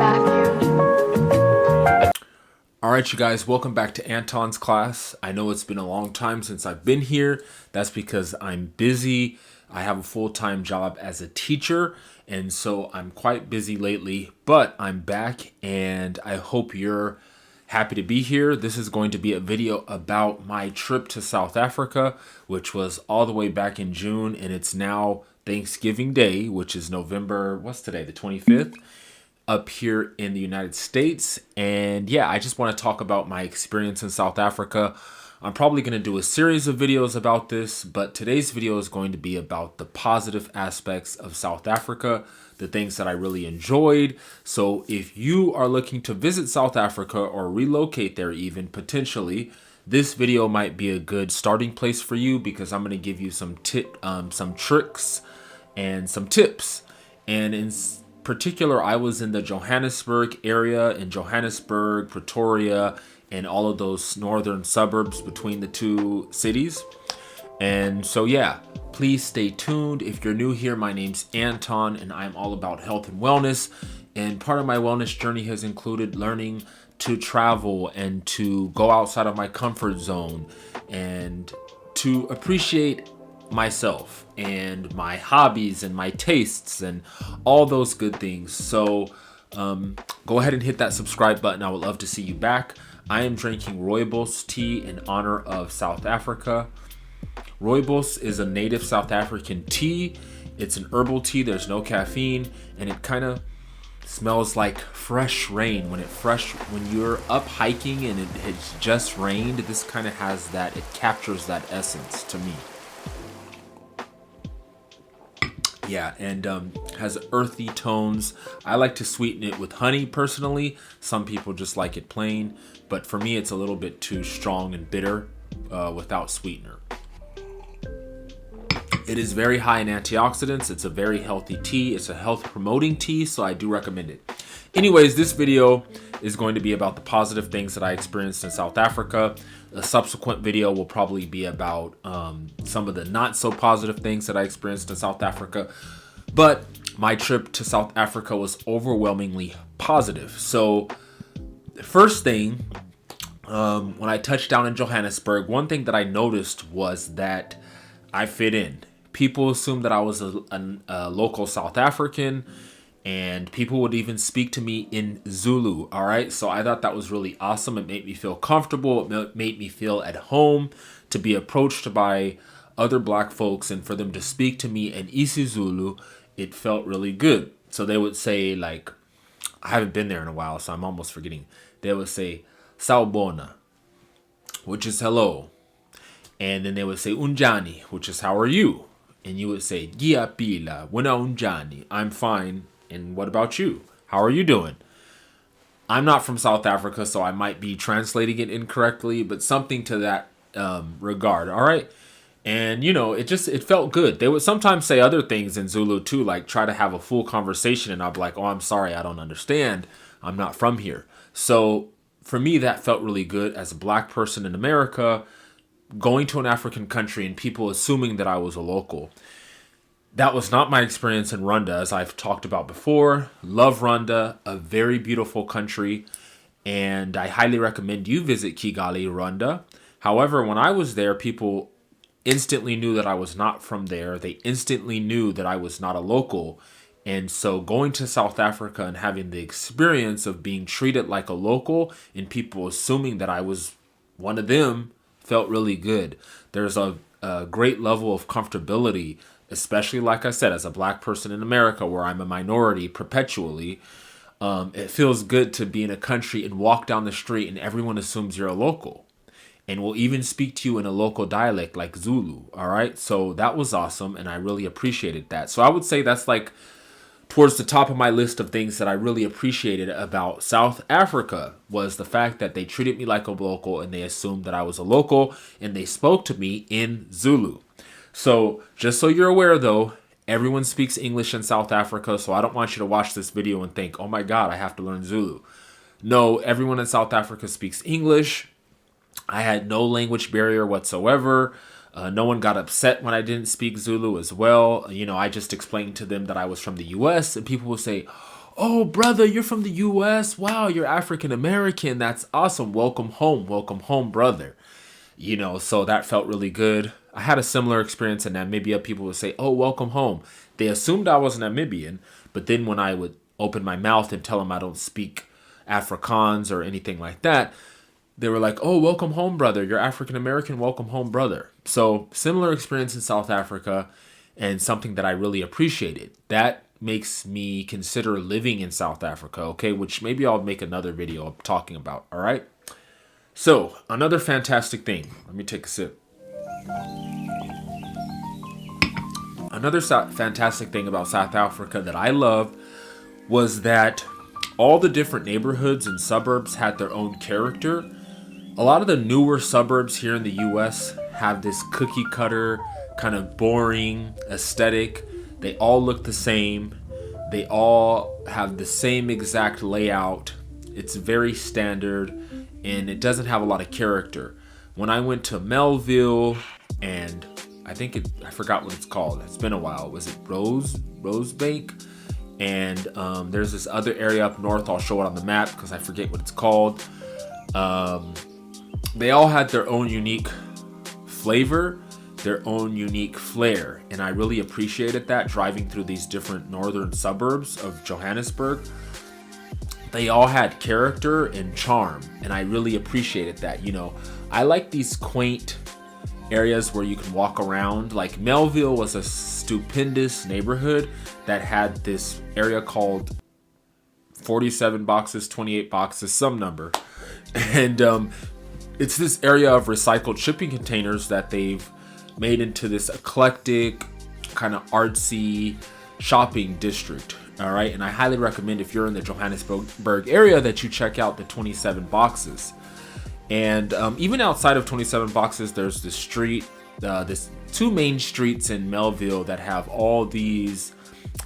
All right, you guys, welcome back to Anton's class. I know it's been a long time since I've been here. That's because I'm busy. I have a full-time job as a teacher, and so I'm quite busy lately, but I'm back and I hope you're happy to be here. This is going to be a video about my trip to South Africa, which was all the way back in June, and it's now Thanksgiving Day, which is November, what's today, the 25th? Up here in the United States. And yeah, I just want to talk about my experience in South Africa. I'm probably going to do a series of videos about this, but today's video is going to be about the positive aspects of South Africa, the things that I really enjoyed. So if you are looking to visit South Africa or relocate there even potentially, this video might be a good starting place for you, because I'm going to give you some tricks and some tips. And in particular, I was in the Johannesburg area, in Johannesburg, Pretoria, and all of those northern suburbs between the two cities. And so yeah, please stay tuned. If you're new here, my name's Anton and I'm all about health and wellness. And part of my wellness journey has included learning to travel and to go outside of my comfort zone and to appreciate myself and my hobbies and my tastes and all those good things. So go ahead and hit that subscribe button. I would love to see you back. I am drinking rooibos tea in honor of South Africa. Rooibos is a native South African tea. It's an herbal tea. There's no caffeine, and it kind of smells like fresh rain. When you're up hiking and it's just rained, this kind of has that, it captures that essence to me. Yeah, and has earthy tones. I like to sweeten it with honey personally. Some people just like it plain, but for me it's a little bit too strong and bitter without sweetener. It is very high in antioxidants. It's a very healthy tea. It's a health promoting tea, so I do recommend it. Anyways, this video is going to be about the positive things that I experienced in South Africa. A subsequent video will probably be about some of the not so positive things that I experienced in South Africa. But my trip to South Africa was overwhelmingly positive. So the first thing, when I touched down in Johannesburg, one thing that I noticed was that I fit in. People assumed that I was a local South African, and people would even speak to me in Zulu. All right. So I thought that was really awesome. It made me feel comfortable. It made me feel at home to be approached by other black folks and for them to speak to me in isiZulu. It felt really good. So they would say, like, I haven't been there in a while, so I'm almost forgetting. They would say sawubona, which is hello. And then they would say unjani, which is how are you? And you would say giyaphila, wena unjani, I'm fine. And what about you? How are you doing? I'm not from South Africa, so I might be translating it incorrectly, but something to that regard, all right? And, you know, it felt good. They would sometimes say other things in Zulu, too, like try to have a full conversation, and I'd be like, oh, I'm sorry, I don't understand. I'm not from here. So for me, that felt really good as a black person in America, going to an African country and people assuming that I was a local. That was not my experience in Rwanda, as I've talked about before. Love Rwanda, a very beautiful country, and I highly recommend you visit Kigali, Rwanda. However, when I was there, people instantly knew that I was not from there. They instantly knew that I was not a local. And so going to South Africa and having the experience of being treated like a local and people assuming that I was one of them felt really good. There's a great level of comfortability, especially, like I said, as a black person in America where I'm a minority perpetually. It feels good to be in a country and walk down the street and everyone assumes you're a local and will even speak to you in a local dialect like Zulu. All right. So that was awesome. And I really appreciated that. So I would say that's like towards the top of my list of things that I really appreciated about South Africa was the fact that they treated me like a local and they assumed that I was a local and they spoke to me in Zulu. So just so you're aware, though, everyone speaks English in South Africa. So I don't want you to watch this video and think, oh, my God, I have to learn Zulu. No, everyone in South Africa speaks English. I had no language barrier whatsoever. No one got upset when I didn't speak Zulu as well. You know, I just explained to them that I was from the U.S. and people will say, "Oh, brother, you're from the US. Wow, you're African American. That's awesome. Welcome home, brother." So that felt really good. I had a similar experience in Namibia. People would say, "Oh, welcome home." They assumed I was Namibian, but then when I would open my mouth and tell them I don't speak Afrikaans or anything like that, they were like, "Oh, welcome home, brother. You're African American. Welcome home, brother." So similar experience in South Africa, and something that I really appreciated. That makes me consider living in South Africa, okay? Which maybe I'll make another video talking about, all right? So, another fantastic thing. Let me take a sip. Another fantastic thing about South Africa that I loved was that all the different neighborhoods and suburbs had their own character. A lot of the newer suburbs here in the US have this cookie cutter, kind of boring aesthetic. They all look the same. They all have the same exact layout. It's very standard, and it doesn't have a lot of character. When I went to Melville, and I forgot what it's called. It's been a while. Was it Rosebank? And there's this other area up north. I'll show it on the map because I forget what it's called. They all had their own unique flavor, their own unique flair, and I really appreciated that driving through these different northern suburbs of Johannesburg. They all had character and charm, and I really appreciated that. I like these quaint areas where you can walk around. Like Melville was a stupendous neighborhood that had this area called 47 boxes, 28 boxes, some number. And it's this area of recycled shipping containers that they've made into this eclectic, kind of artsy shopping district. All right. And I highly recommend, if you're in the Johannesburg area, that you check out the 27 boxes. And even outside of 27 boxes, there's this street, this two main streets in Melville that have all these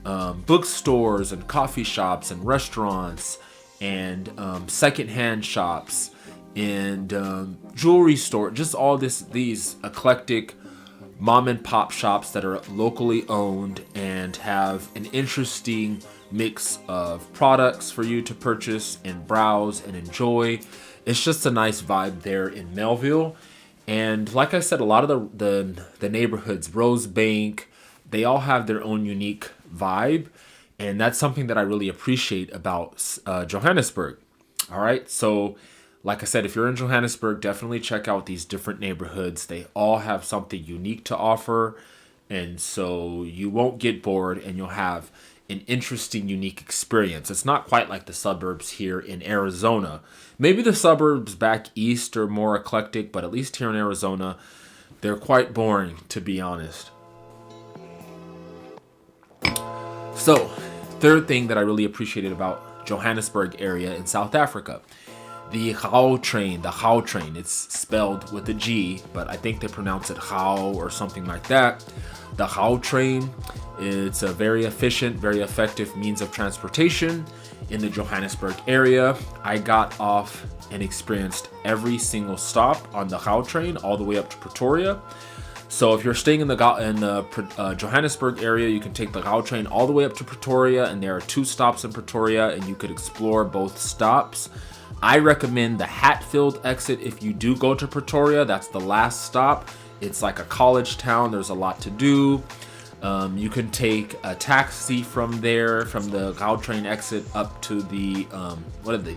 bookstores and coffee shops and restaurants and secondhand shops and jewelry store, just all these eclectic mom and pop shops that are locally owned and have an interesting mix of products for you to purchase and browse and enjoy. It's just a nice vibe there in Melville. And like I said, a lot of the neighborhoods, Rosebank, they all have their own unique vibe. And that's something that I really appreciate about Johannesburg. All right. So like I said, if you're in Johannesburg, definitely check out these different neighborhoods. They all have something unique to offer. And so you won't get bored, and you'll have an interesting, unique experience. It's not quite like the suburbs here in Arizona. Maybe the suburbs back east are more eclectic, but at least here in Arizona, they're quite boring, to be honest. So, third thing that I really appreciated about Johannesburg area in South Africa, the train. It's spelled with a G, but I think they pronounce it Gau or something like that. The train, it's a very efficient, very effective means of transportation in the Johannesburg area. I got off and experienced every single stop on the train all the way up to Pretoria. So if you're staying in the Johannesburg area, you can take the train all the way up to Pretoria, and there are 2 stops in Pretoria, and you could explore both stops. I recommend the Hatfield exit if you do go to Pretoria. That's the last stop. It's like a college town. There's a lot to do. You can take a taxi from there, from the Gautrain exit up to the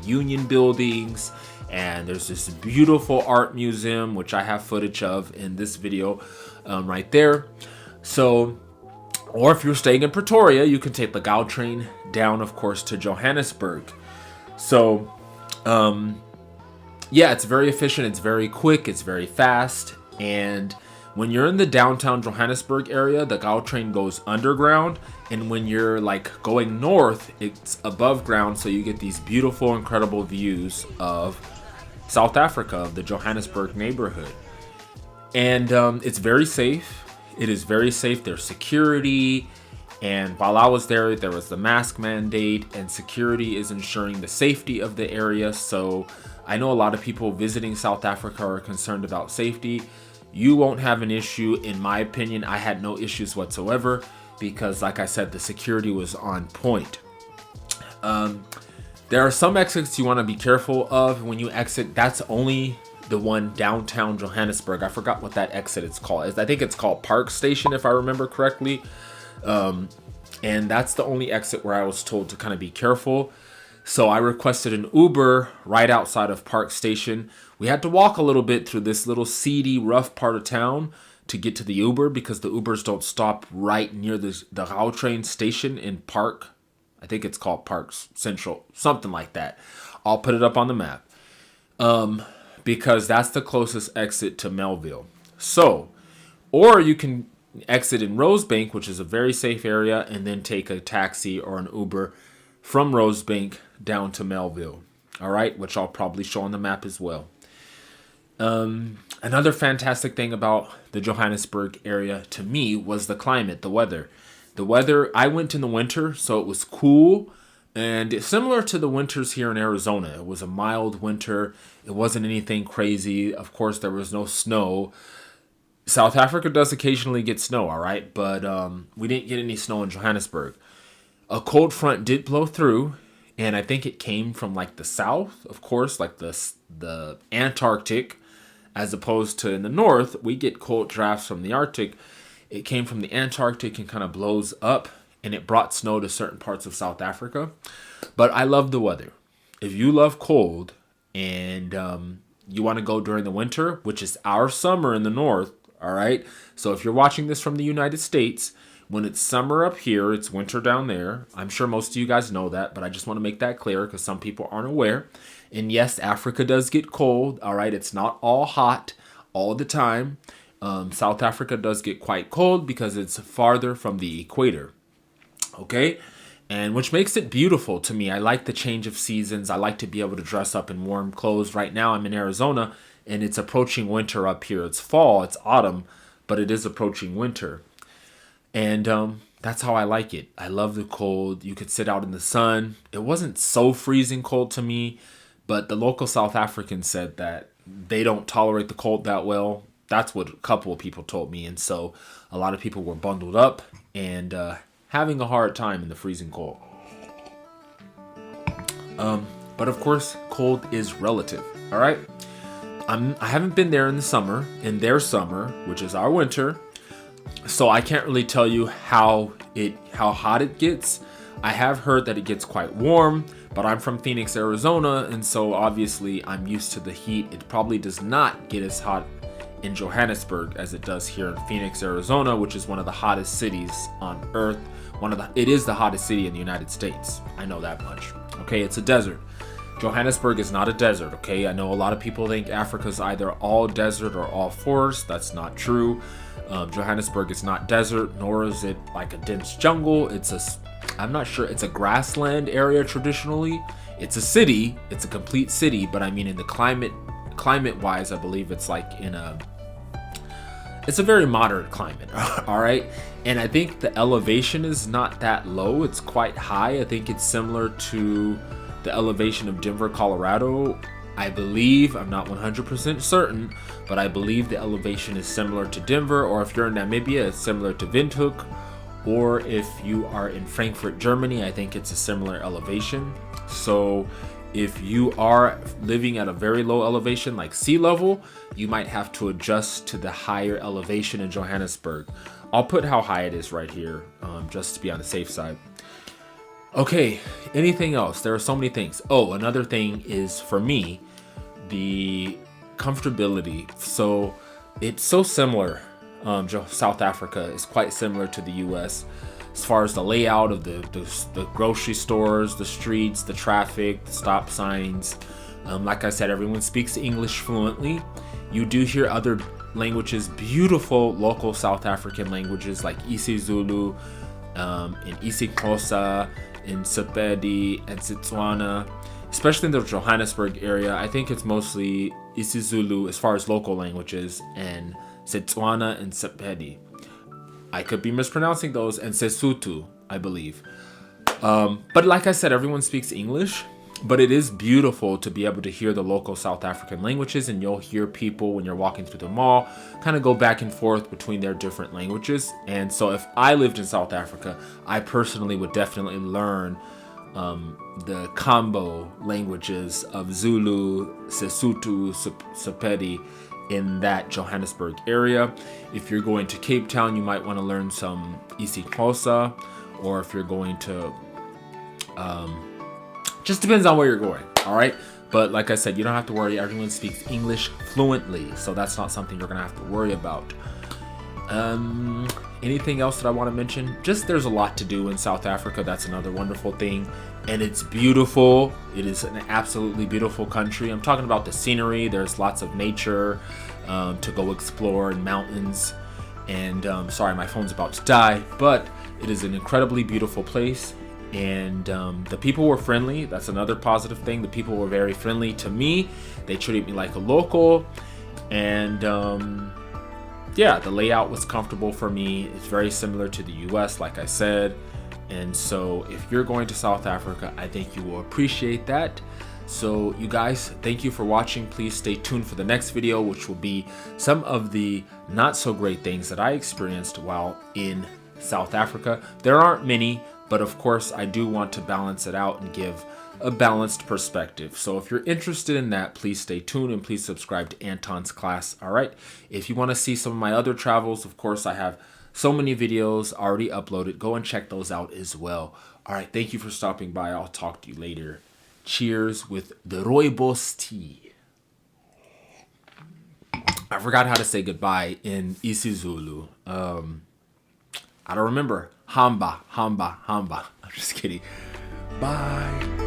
Union buildings. And there's this beautiful art museum, which I have footage of in this video right there. So, or if you're staying in Pretoria, you can take the Gautrain down, of course, to Johannesburg. So, yeah, it's very efficient. It's very quick. It's very fast. And when you're in the downtown Johannesburg area, the Gautrain goes underground. And when you're like going north, it's above ground. So you get these beautiful, incredible views of South Africa, of the Johannesburg neighborhood. And it's very safe. It is very safe. There's security. And while I was there was the mask mandate, and security is ensuring the safety of the area. So I know a lot of people visiting South Africa are concerned about safety. You won't have an issue. In my opinion, I had no issues whatsoever because, like I said, the security was on point. There are some exits you want to be careful of when you exit. That's only the one downtown Johannesburg. I forgot what that exit is called. I think it's called Park Station, if I remember correctly. And that's the only exit where I was told to kind of be careful. So I requested an Uber right outside of Park Station. We had to walk a little bit through this little seedy, rough part of town to get to the Uber, because the Ubers don't stop right near the Gautrain station in Park. I think it's called Parks Central, something like that. I'll put it up on the map. Because that's the closest exit to Melville. So, or you can exit in Rosebank, which is a very safe area, and then take a taxi or an Uber from Rosebank down to Melville. All right, which I'll probably show on the map as well. Another fantastic thing about the Johannesburg area to me was the climate, the weather. The weather, I went in the winter, so it was cool. And it's similar to the winters here in Arizona. It was a mild winter. It wasn't anything crazy. Of course, there was no snow. South Africa does occasionally get snow, all right? But we didn't get any snow in Johannesburg. A cold front did blow through, and I think it came from like the south, of course, like the Antarctic, as opposed to in the north, we get cold drafts from the Arctic. It came from the Antarctic and kind of blows up, and it brought snow to certain parts of South Africa. But I love the weather. If you love cold and you want to go during the winter, which is our summer in the north, all right? So if you're watching this from the United States, when it's summer up here, it's winter down there. I'm sure most of you guys know that, but I just want to make that clear because some people aren't aware. And yes, Africa does get cold, all right? It's not all hot all the time. South Africa does get quite cold because it's farther from the equator. Okay, and which makes it beautiful to me. I like the change of seasons. I like to be able to dress up in warm clothes. Right now I'm in Arizona and it's approaching winter up here. It's fall, it's autumn, but it is approaching winter. And that's how I like it. I love the cold. You could sit out in the sun. It wasn't so freezing cold to me, but the local South Africans said that they don't tolerate the cold that well. That's what a couple of people told me. And so a lot of people were bundled up and having a hard time in the freezing cold. But of course, cold is relative. All right. I haven't been there in the summer, in their summer, which is our winter. So I can't really tell you how hot it gets. I have heard that it gets quite warm, but I'm from Phoenix, Arizona, and so obviously I'm used to the heat. It probably does not get as hot in Johannesburg as it does here in Phoenix, Arizona, which is one of the hottest cities on earth. It is the hottest city in the United States. I know that much. Okay, it's a desert. Johannesburg is not a desert, okay? I know a lot of people think Africa's either all desert or all forest. That's not true. Johannesburg is not desert, nor is it like a dense jungle. I'm not sure, it's a grassland area traditionally. It's a city, it's a complete city, but I mean in the climate-wise, I believe it's like it's a very moderate climate, all right? And I think the elevation is not that low. It's quite high. I think it's similar to the elevation of Denver, Colorado. I believe, I'm not 100% certain, but I believe the elevation is similar to Denver, or if you're in Namibia, it's similar to Windhoek, or if you are in Frankfurt, Germany, I think it's a similar elevation. So if you are living at a very low elevation like sea level, you might have to adjust to the higher elevation in Johannesburg. I'll put how high it is right here, just to be on the safe side. Okay, anything else? There are so many things. Oh, another thing is, for me, the comfortability. So it's so similar. South Africa is quite similar to the US as far as the layout of the grocery stores, the streets, the traffic, the stop signs. Like I said, everyone speaks English fluently. You do hear other languages, beautiful local South African languages like isiZulu, and isiXhosa, in Sepedi and Setswana, especially in the Johannesburg area. I think it's mostly isiZulu as far as local languages, and Setswana and Sepedi. I could be mispronouncing those, and Sesotho, I believe. But like I said, everyone speaks English, but it is beautiful to be able to hear the local South African languages, and you'll hear people when you're walking through the mall kind of go back and forth between their different languages. And so if I lived in South Africa, I personally would definitely learn the combo languages of Zulu, Sesotho, Sepedi in that Johannesburg area. If you're going to Cape Town, you might want to learn some isiXhosa, or if you're going to, just depends on where you're going, all right? But like I said, you don't have to worry. Everyone speaks English fluently, so that's not something you're gonna have to worry about. Anything else that I want to mention? Just there's a lot to do in South Africa. That's another wonderful thing. And it's beautiful. It is an absolutely beautiful country. I'm talking about the scenery. There's lots of nature to go explore, and mountains. And sorry, my phone's about to die. But it is an incredibly beautiful place. And the people were friendly. That's another positive thing. The people were very friendly to me. They treated me like a local. And yeah, the layout was comfortable for me. It's very similar to the US, like I said. And so if you're going to South Africa, I think you will appreciate that. So you guys, thank you for watching. Please stay tuned for the next video, which will be some of the not so great things that I experienced while in South Africa. There aren't many, but of course I do want to balance it out and give a balanced perspective. So if you're interested in that, please stay tuned and please subscribe to Anton's class. All right. If you want to see some of my other travels, of course, I have so many videos already uploaded. Go and check those out as well. All right. Thank you for stopping by. I'll talk to you later. Cheers with the rooibos tea. I forgot how to say goodbye in isiZulu. I don't remember. Hamba. I'm just kidding. Bye.